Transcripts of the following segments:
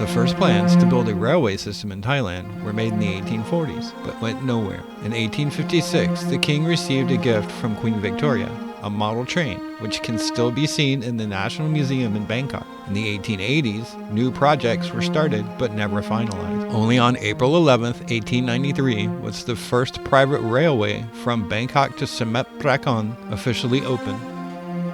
The first plans to build a railway system in Thailand were made in the 1840s, but went nowhere. In 1856, the king received a gift from Queen Victoria, a model train, which can still be seen in the National Museum in Bangkok. In the 1880s, new projects were started but never finalized. Only on April 11, 1893, was the first private railway from Bangkok to Semet Prakan officially opened.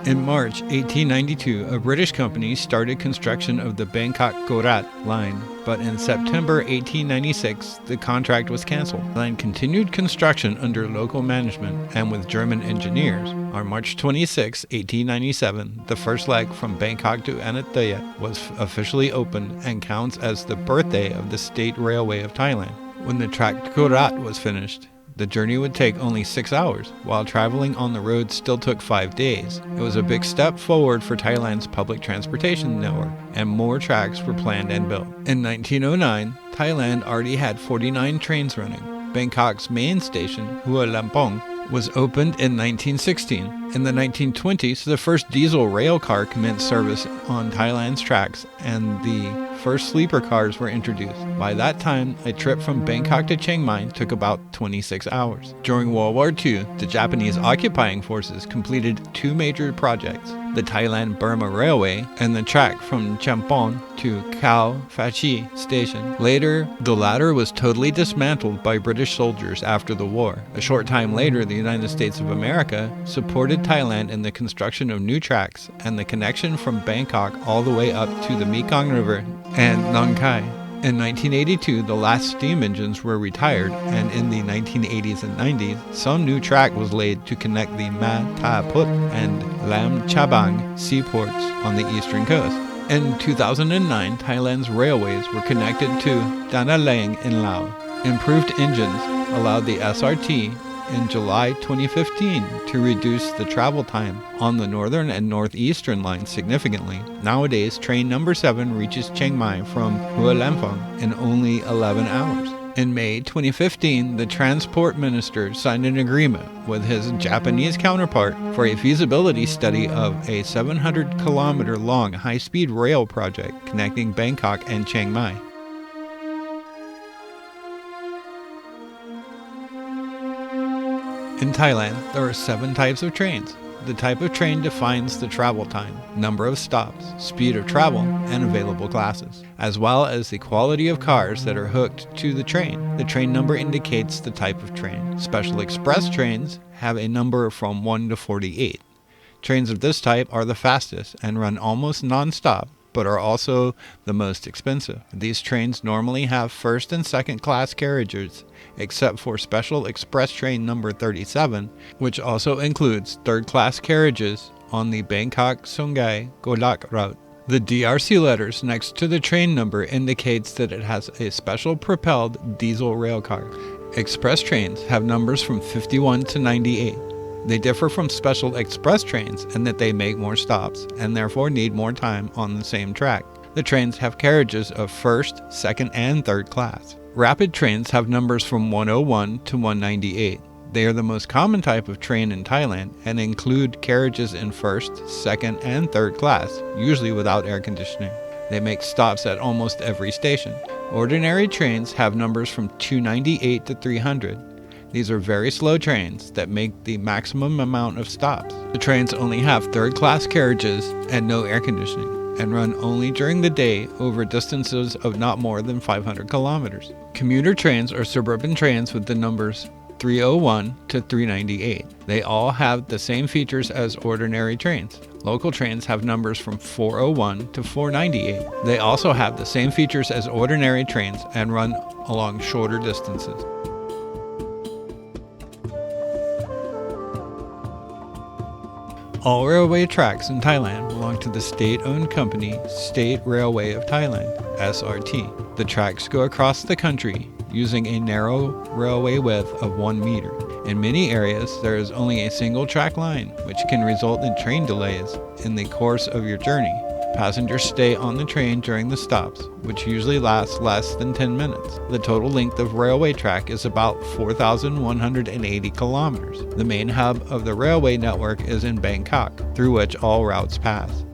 In March 1892, a British company started construction of the Bangkok-Korat line, but in September 1896, the contract was canceled. The line continued construction under local management and with German engineers. On March 26, 1897, the first leg from Bangkok to Anataya was officially opened and counts as the birthday of the State Railway of Thailand. When the track Korat was finished, the journey would take only 6 hours, while traveling on the road still took 5 days. It was a big step forward for Thailand's public transportation network, and more tracks were planned and built. In 1909, Thailand already had 49 trains running. Bangkok's main station, Hua Lamphong, was opened in 1916. In the 1920s, the first diesel rail car commenced service on Thailand's tracks, and the first sleeper cars were introduced. By that time, a trip from Bangkok to Chiang Mai took about 26 hours. During World War II, the Japanese occupying forces completed 2 major projects: the Thailand-Burma Railway and the track from Champon to Khao Phachi Station. Later, the latter was totally dismantled by British soldiers after the war. A short time later, the United States of America supported Thailand in the construction of new tracks and the connection from Bangkok all the way up to the Mekong River and Nong Khai. In 1982, the last steam engines were retired, and in the 1980s and 90s, some new track was laid to connect the Ma Ta Put and Lam Chabang seaports on the eastern coast. In 2009, Thailand's railways were connected to Dana Lang in Laos. Improved engines allowed the SRT in July 2015 to reduce the travel time on the northern and northeastern lines significantly. Nowadays, train number 7 reaches Chiang Mai from Hua Lamphong in only 11 hours. In May 2015, the transport minister signed an agreement with his Japanese counterpart for a feasibility study of a 700-kilometer-long high-speed rail project connecting Bangkok and Chiang Mai. In Thailand, there are 7 types of trains. The type of train defines the travel time, number of stops, speed of travel, and available classes, as well as the quality of cars that are hooked to the train. The train number indicates the type of train. Special express trains have a number from 1 to 48. Trains of this type are the fastest and run almost non-stop, but are also the most expensive. These trains normally have first and second class carriages, except for special express train number 37, which also includes third class carriages on the Bangkok-Songhai Golak route. The DRC letters next to the train number indicates that it has a special propelled diesel rail car. Express trains have numbers from 51 to 98. They differ from special express trains in that they make more stops and therefore need more time on the same track. The trains have carriages of first, second, and third class. Rapid trains have numbers from 101 to 198. They are the most common type of train in Thailand and include carriages in first, second, and third class, usually without air conditioning. They make stops at almost every station. Ordinary trains have numbers from 298 to 300. These are very slow trains that make the maximum amount of stops. The trains only have third-class carriages and no air conditioning, and run only during the day over distances of not more than 500 kilometers. Commuter trains are suburban trains with the numbers 301 to 398. They all have the same features as ordinary trains. Local trains have numbers from 401 to 498. They also have the same features as ordinary trains and run along shorter distances. All railway tracks in Thailand belong to the state-owned company State Railway of Thailand, SRT. The tracks go across the country using a narrow railway width of 1 meter. In many areas, there is only a single track line, which can result in train delays in the course of your journey. Passengers stay on the train during the stops, which usually last less than 10 minutes. The total length of railway track is about 4,180 kilometers. The main hub of the railway network is in Bangkok, through which all routes pass.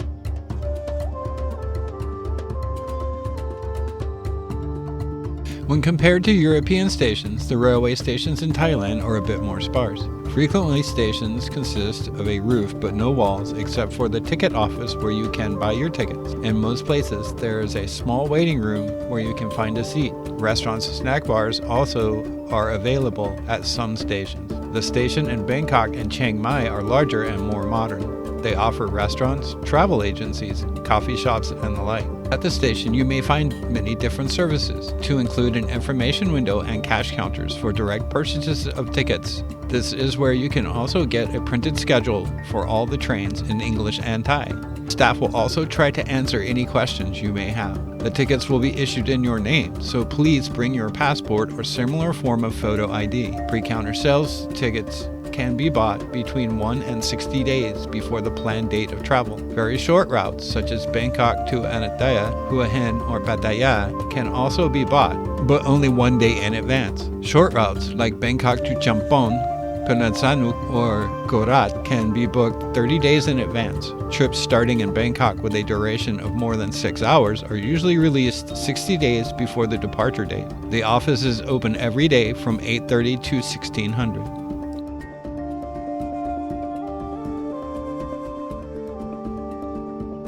When compared to European stations, the railway stations in Thailand are a bit more sparse. Frequently, stations consist of a roof but no walls except for the ticket office where you can buy your tickets. In most places, there is a small waiting room where you can find a seat. Restaurants and snack bars also are available at some stations. The station in Bangkok and Chiang Mai are larger and more modern. They offer restaurants, travel agencies, coffee shops, and the like. At the station, you may find many different services, to include an information window and cash counters for direct purchases of tickets. This is where you can also get a printed schedule for all the trains in English and Thai. Staff will also try to answer any questions you may have. The tickets will be issued in your name, so please bring your passport or similar form of photo ID. Pre-counter sales tickets can be bought between 1 and 60 days before the planned date of travel. Very short routes, such as Bangkok to Anataya, Hua Hin, or Pattaya, can also be bought, but only 1 day in advance. Short routes, like Bangkok to Champon, Panasanuk, or Korat, can be booked 30 days in advance. Trips starting in Bangkok with a duration of more than 6 hours are usually released 60 days before the departure date. The office is open every day from 8:30 to 1600.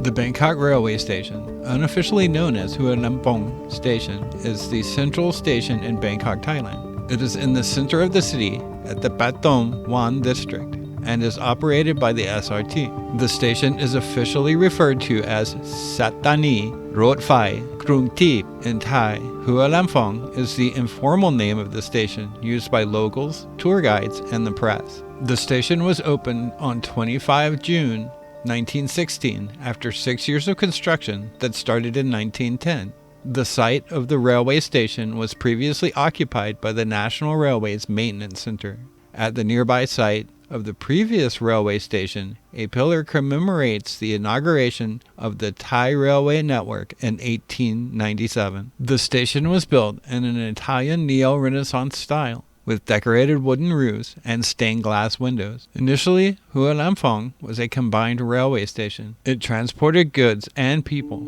The Bangkok Railway Station, unofficially known as Hua Lamphong Station, is the central station in Bangkok, Thailand. It is in the center of the city at the Pathom Wan district and is operated by the SRT. The station is officially referred to as Satani Road Phai Krung Tip in Thai. Hua Lamphong is the informal name of the station used by locals, tour guides, and the press. The station was opened on 25 June 1916 after 6 years of construction that started in 1910. The site of the railway station was previously occupied by the National Railways Maintenance Center. At the nearby site of the previous railway station, a pillar commemorates the inauguration of the Thai railway network in 1897. The station was built in an Italian neo-Renaissance style, with decorated wooden roofs and stained glass windows. Initially, Hua Lamphong was a combined railway station. It transported goods and people.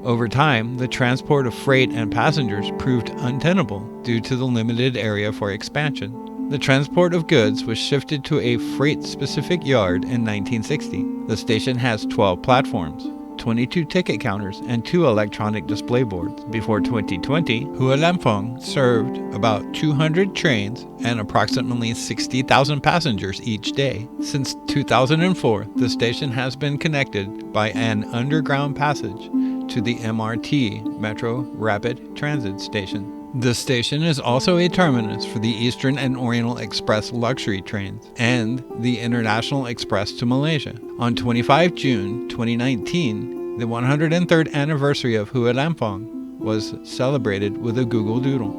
Over time, the transport of freight and passengers proved untenable due to the limited area for expansion. The transport of goods was shifted to a freight-specific yard in 1960. The station has 12 platforms, 22 ticket counters, and 2 electronic display boards. Before 2020, Hua Lamphong served about 200 trains and approximately 60,000 passengers each day. Since 2004, the station has been connected by an underground passage to the MRT, Metro Rapid Transit Station. The station is also a terminus for the Eastern and Oriental Express luxury trains and the International Express to Malaysia. On 25 June 2019, the 103rd anniversary of Hua Lamphong was celebrated with a Google Doodle.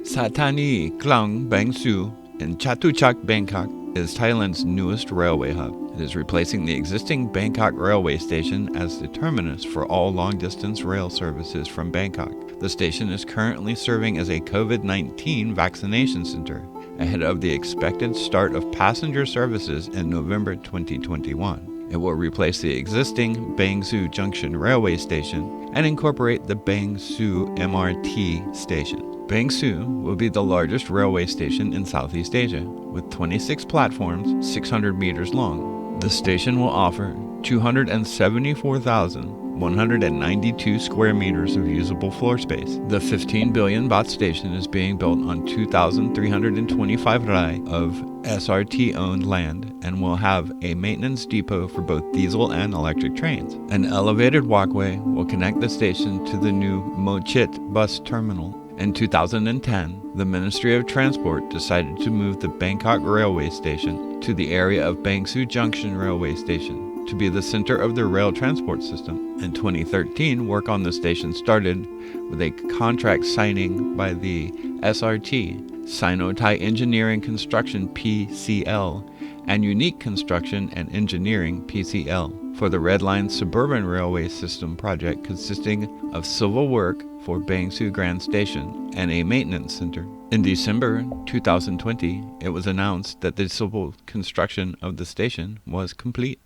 Satani Klang Bang Su in Chatuchak, Bangkok, is Thailand's newest railway hub. It is replacing the existing Bangkok railway station as the terminus for all long-distance rail services from Bangkok. The station is currently serving as a COVID-19 vaccination center, ahead of the expected start of passenger services in November 2021. It will replace the existing Bang Su Junction railway station and incorporate the Bang Su MRT station. Bang Su will be the largest railway station in Southeast Asia, with 26 platforms 600 meters long. The station will offer 274,192 square meters of usable floor space. The 15 billion baht station is being built on 2,325 rai of SRT-owned land and will have a maintenance depot for both diesel and electric trains. An elevated walkway will connect the station to the new Mochit bus terminal. In 2010, the Ministry of Transport decided to move the Bangkok railway station to the area of Bang Su Junction railway station to be the center of the rail transport system. In 2013, work on the station started with a contract signing by the SRT, Sino-Thai Engineering Construction PCL, and Unique Construction and Engineering PCL for the Red Line Suburban Railway System project consisting of civil work for Bang Su Grand Station and a maintenance center. In December 2020, it was announced that the civil construction of the station was complete.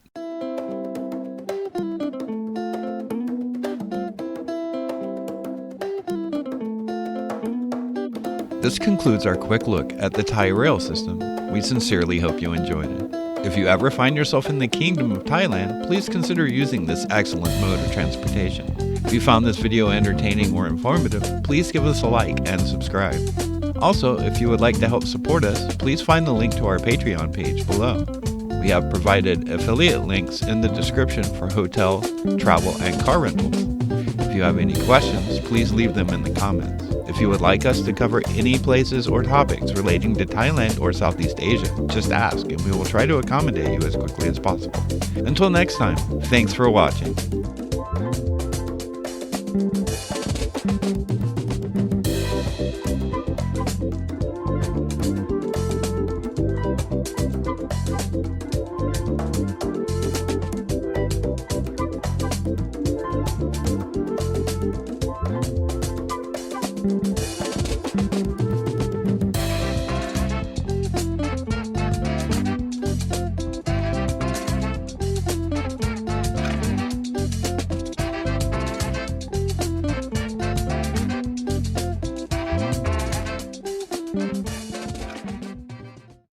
This concludes our quick look at the Thai rail system. We sincerely hope you enjoyed it. If you ever find yourself in the Kingdom of Thailand, please consider using this excellent mode of transportation. If you found this video entertaining or informative, please give us a like and subscribe. Also, if you would like to help support us, please find the link to our Patreon page below. We have provided affiliate links in the description for hotel, travel, and car rentals. If you have any questions, please leave them in the comments. If you would like us to cover any places or topics relating to Thailand or Southeast Asia, just ask and we will try to accommodate you as quickly as possible. Until next time, thanks for watching.